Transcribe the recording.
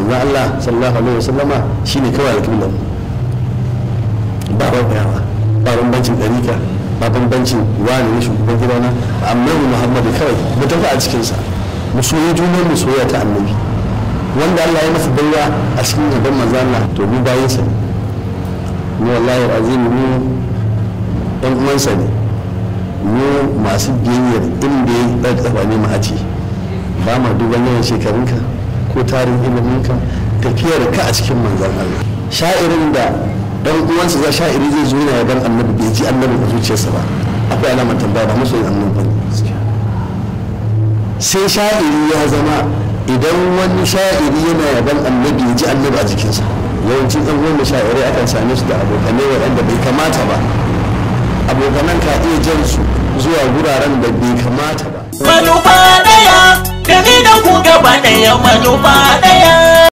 manzon Allah sallallahu alaihi wasallama shine kawai alƙiblar ba bayawa ba bambancin ɗarika ba bambancin wani ne shugaban gidana annabi Muhammadu kawai mu tafi a cikinsa mu soyi junan mu soyayya ta annabi wanda Allah ya masa baiwa a cikin gaban manzo Allah to mu bayin sa ne wallahi azim mu ɗan uwansa ne mu masu biyayyar inda ya ɗaga kafa ne mu haji ba ma duban yawan shekarunka ko tarin iliminka tafiyar ka a cikin manzon Allah sha'irin da dan uwansa za sha'iri zai zo yana yaban annabi bai ji annabi a zuciyarsa ba akwai alamar tambaya ba masoyin annabi ba sai sha'iri ya zama idan wani sha'iri yana yaban annabi ya ji annabi a jikinsa yawancin ɗan uwan sha'irai akan same su da abokanai waɗanda bai kamata ba abokanan ka iya jan su zuwa guraren da bai kamata ba manufa ɗaya da ni da ku gaba ɗaya manufa ɗaya